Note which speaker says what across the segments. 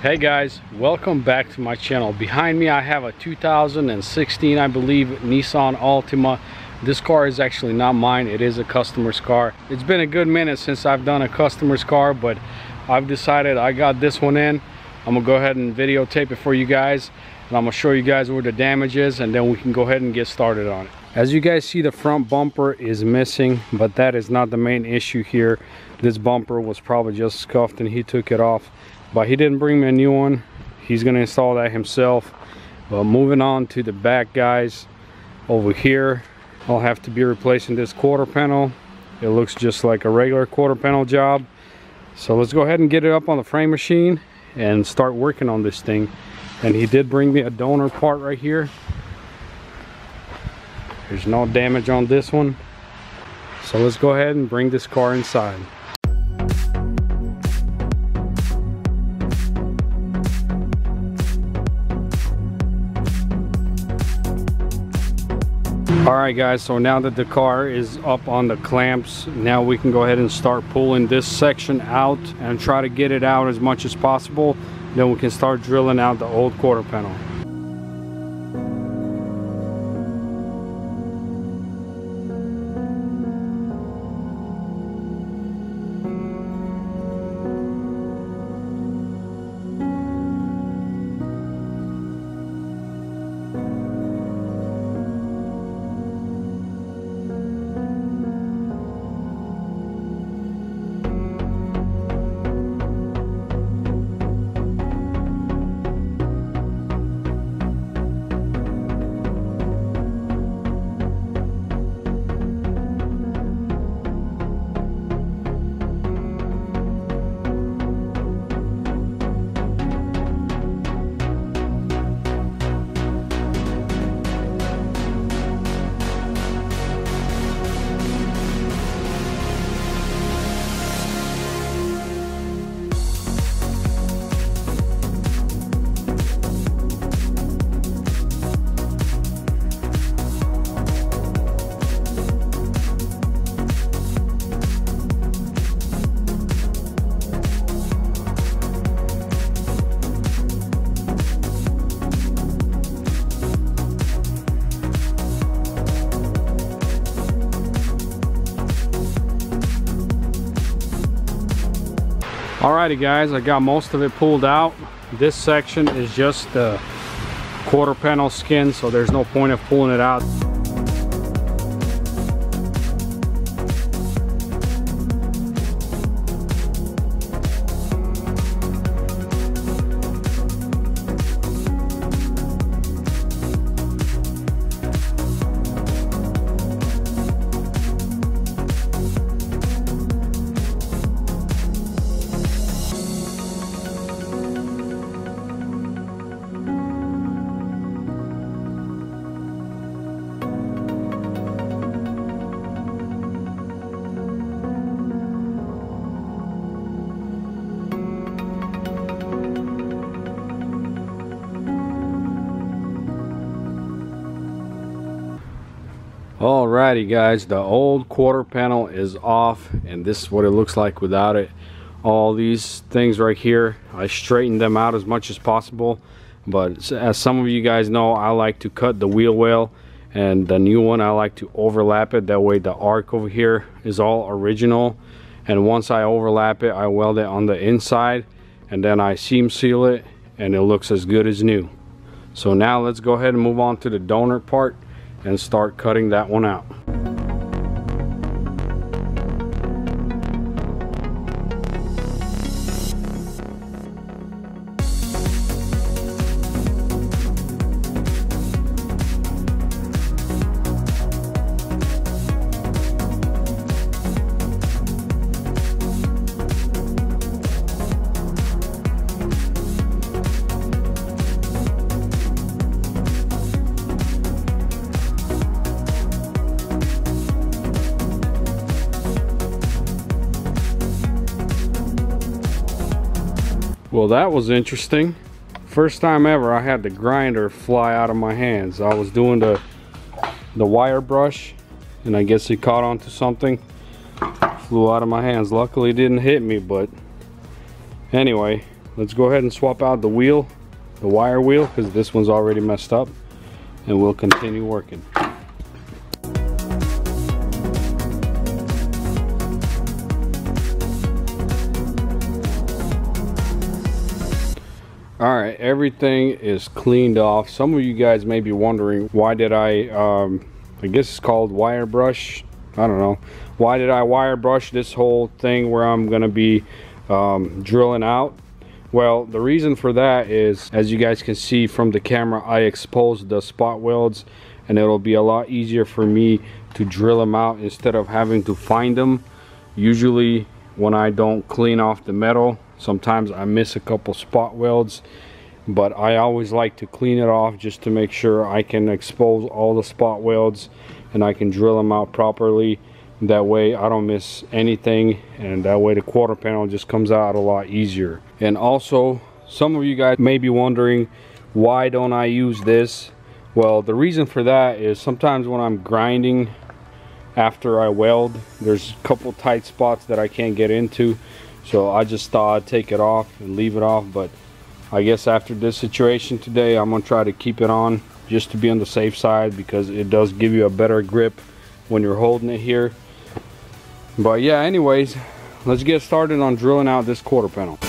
Speaker 1: Hey guys, welcome back to my channel. Behind me I have a 2016, I believe, Nissan Altima. This car is actually not mine, it is a customer's car. It's been a good minute since I've done a customer's car, but I've decided I got this one in. I'm gonna go ahead and videotape it for you guys, and I'm gonna show you guys where the damage is, and then we can go ahead and get started on it. As you guys see, the front bumper is missing, but that is not the main issue here. This bumper was probably just scuffed and he took it off, but he didn't bring me a new one. He's gonna install that himself. But moving on to the back, guys, over here I'll have to be replacing this quarter panel. It looks just like a regular quarter panel job, so let's go ahead and get it up on the frame machine and start working on this thing. And he did bring me a donor part right here. There's no damage on this one, so let's go ahead and bring this car inside. Alright guys, so now that the car is up on the clamps, now we can go ahead and start pulling this section out and try to get it out as much as possible. Then we can start drilling out the old quarter panel. Alrighty guys, I got most of it pulled out. This section is just the quarter panel skin, so there's no point of pulling it out. Alrighty guys, the old quarter panel is off, and this is what it looks like without it. All these things right here, I straightened them out as much as possible, but as some of you guys know, I like to cut the wheel well, and the new one I like to overlap it. That way the arc over here is all original, and once I overlap it, I weld it on the inside, and then I seam seal it, and it looks as good as new. So now let's go ahead and move on to the donor part and start cutting that one out. Well, that was interesting. First time ever I had the grinder fly out of my hands. I was doing the wire brush, and I guess it caught onto something, flew out of my hands. Luckily it didn't hit me, but anyway, let's go ahead and swap out the wheel, the wire wheel, because this one's already messed up, and we'll continue working. All right, everything is cleaned off. Some of you guys may be wondering, why did I guess it's called wire brush, I don't know, why did I wire brush this whole thing where I'm gonna be drilling out? Well, the reason for that is, as you guys can see from the camera, I exposed the spot welds, and it'll be a lot easier for me to drill them out instead of having to find them. Usually when I don't clean off the metal, sometimes I miss a couple spot welds, but I always like to clean it off just to make sure I can expose all the spot welds and I can drill them out properly. That way I don't miss anything, and that way the quarter panel just comes out a lot easier. And also, some of you guys may be wondering, why don't I use this? Well, the reason for that is sometimes when I'm grinding after I weld, there's a couple tight spots that I can't get into, so I just thought I'd take it off and leave it off. But I guess after this situation today, I'm gonna try to keep it on just to be on the safe side, because it does give you a better grip when you're holding it here. But yeah, anyways, let's get started on drilling out this quarter panel.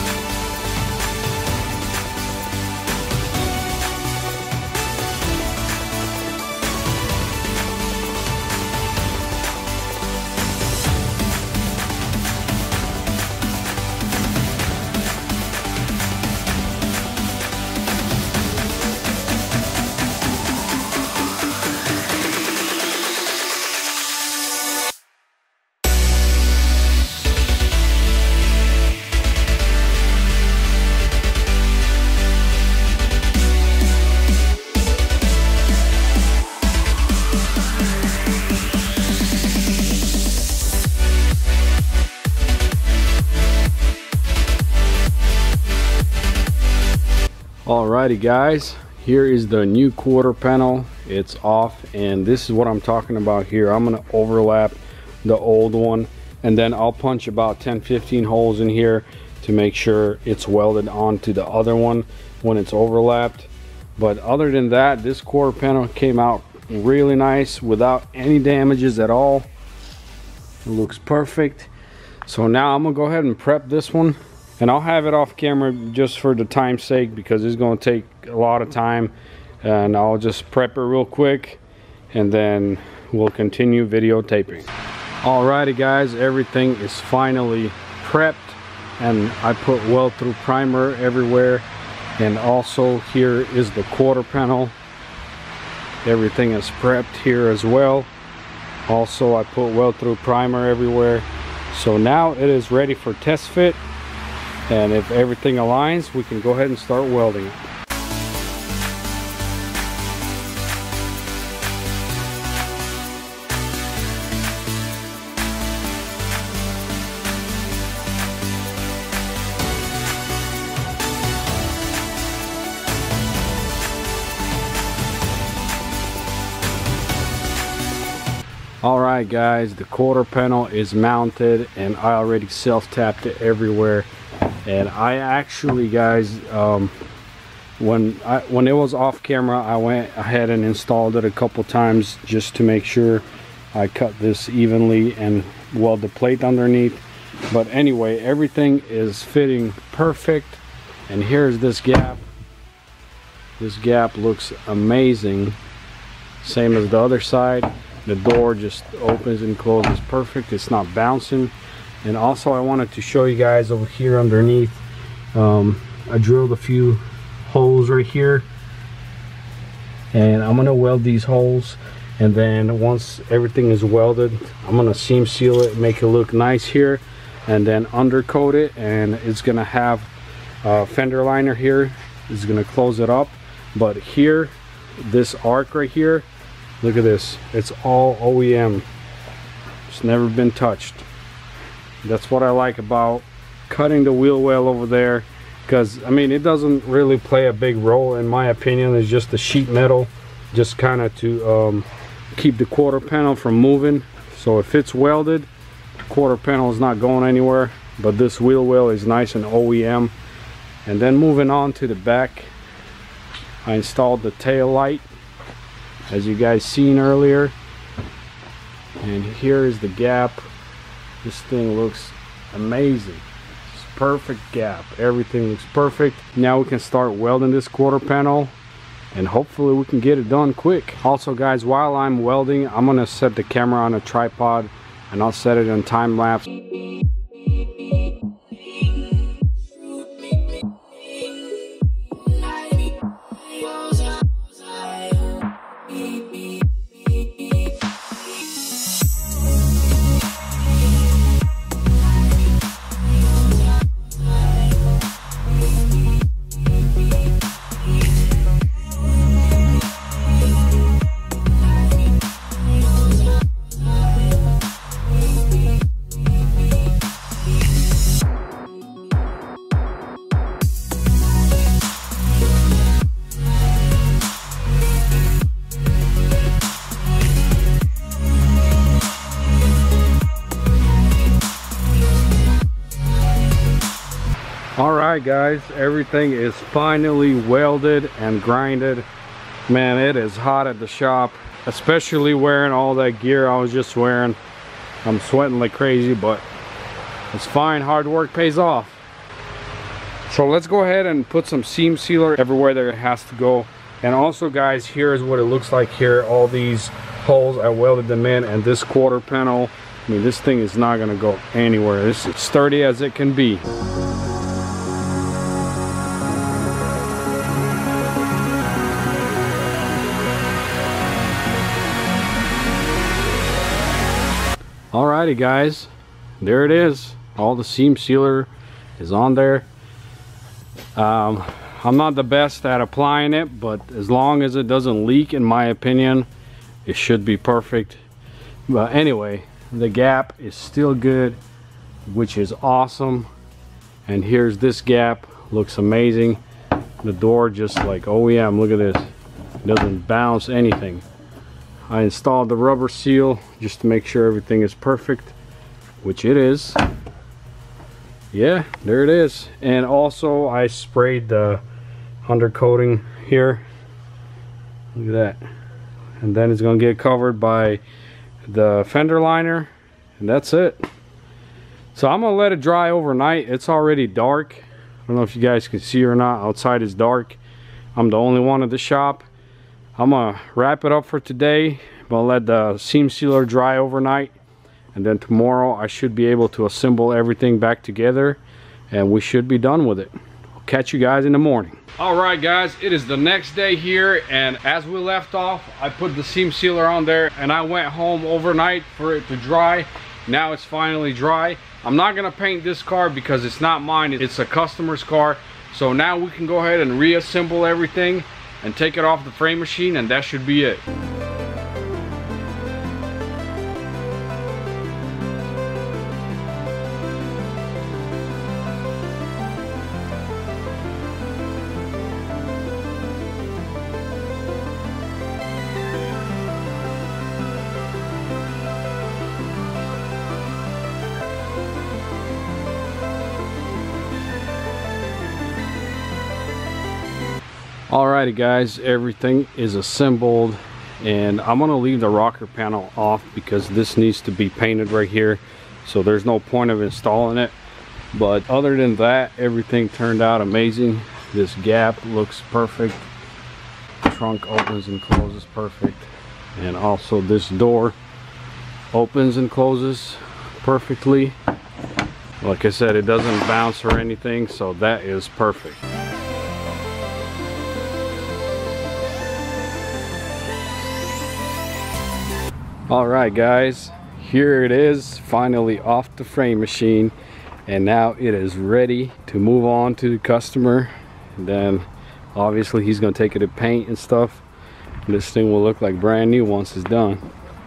Speaker 1: Alrighty guys, here is the new quarter panel. It's off, and this is what I'm talking about here. I'm gonna overlap the old one, and then I'll punch about 10-15 holes in here to make sure it's welded onto the other one when it's overlapped. But other than that, this quarter panel came out really nice without any damages at all. It looks perfect. So now I'm gonna go ahead and prep this one, and I'll have it off camera just for the time's sake, because it's going to take a lot of time, and I'll just prep it real quick and then we'll continue videotaping. Alrighty guys, everything is finally prepped, and I put weld through primer everywhere, and also here is the quarter panel. Everything is prepped here as well. Also, I put weld through primer everywhere. So now it is ready for test fit. And if everything aligns, we can go ahead and start welding it. Alright guys, the quarter panel is mounted, and I already self-tapped it everywhere. And I actually, guys, when it was off camera, I went ahead and installed it a couple times just to make sure I cut this evenly and weld the plate underneath. But anyway, everything is fitting perfect, and here's this gap. This gap looks amazing, same as the other side. The door just opens and closes perfect, it's not bouncing. And also I wanted to show you guys over here underneath, I drilled a few holes right here, and I'm gonna weld these holes, and then once everything is welded, I'm gonna seam seal it, make it look nice here, and then undercoat it. And it's gonna have a fender liner here, it's gonna close it up. But here, this arc right here, look at this, it's all OEM, it's never been touched. That's what I like about cutting the wheel well over there, because I mean, it doesn't really play a big role in my opinion. It's just the sheet metal, just kind of to keep the quarter panel from moving. So if it's welded, the quarter panel is not going anywhere. But this wheel well is nice and OEM, And then moving on to the back, I installed the tail light, as you guys seen earlier. And here is the gap. This thing looks amazing. It's perfect gap. Everything looks perfect. Now we can start welding this quarter panel, and hopefully we can get it done quick. Also guys, while I'm welding, I'm gonna set the camera on a tripod and I'll set it in time lapse. Alright guys, everything is finally welded and grinded. Man, it is hot at the shop, especially wearing all that gear I was just wearing. I'm sweating like crazy, but it's fine. Hard work pays off. So let's go ahead and put some seam sealer everywhere that it has to go. And also guys, here's what it looks like here. All these holes, I welded them in, and this quarter panel, I mean, this thing is not gonna go anywhere. This is sturdy as it can be. Alrighty guys, there it is. All the seam sealer is on there. I'm not the best at applying it, but as long as it doesn't leak, in my opinion, it should be perfect. But anyway, the gap is still good, which is awesome. And here's this gap, looks amazing. The door just like OEM, look at this. It doesn't bounce anything. I installed the rubber seal just to make sure everything is perfect, which it is. Yeah, there it is. And also I sprayed the undercoating here. Look at that. And then it's gonna get covered by the fender liner, and that's it. So I'm gonna let it dry overnight. It's already dark. I don't know if you guys can see or not. Outside is dark. I'm the only one at the shop. I'm gonna wrap it up for today. I'm gonna let the seam sealer dry overnight, and then tomorrow I should be able to assemble everything back together, and we should be done with it. I'll catch you guys in the morning. All right guys, it is the next day here, and as we left off, I put the seam sealer on there and I went home overnight for it to dry. Now it's finally dry. I'm not gonna paint this car because it's not mine, it's a customer's car. So now we can go ahead and reassemble everything and take it off the frame machine, and that should be it. Alrighty guys, everything is assembled, and I'm gonna leave the rocker panel off because this needs to be painted right here, so there's no point of installing it. But other than that, everything turned out amazing. This gap looks perfect. The trunk opens and closes perfect, and also this door opens and closes perfectly. Like I said, it doesn't bounce or anything, so that is perfect. Alright guys, here it is, finally off the frame machine, and now it is ready to move on to the customer. And then obviously he's going to take it to paint and stuff. This thing will look like brand new once it's done.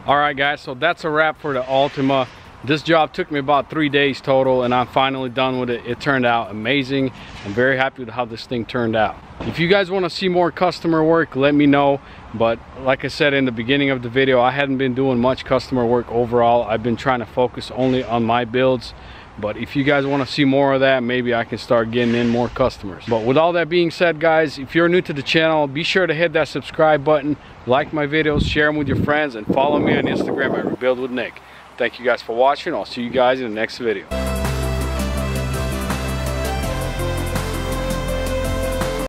Speaker 1: Alright guys, so that's a wrap for the Altima. This job took me about 3 days total, and I'm finally done with it. It turned out amazing. I'm very happy with how this thing turned out. If you guys want to see more customer work, let me know. But like I said in the beginning of the video, I hadn't been doing much customer work overall. I've been trying to focus only on my builds. But if you guys want to see more of that, maybe I can start getting in more customers. But with all that being said, guys, if you're new to the channel, be sure to hit that subscribe button, like my videos, share them with your friends, and follow me on Instagram at Rebuild with Nick. Thank you guys for watching. I'll see you guys in the next video.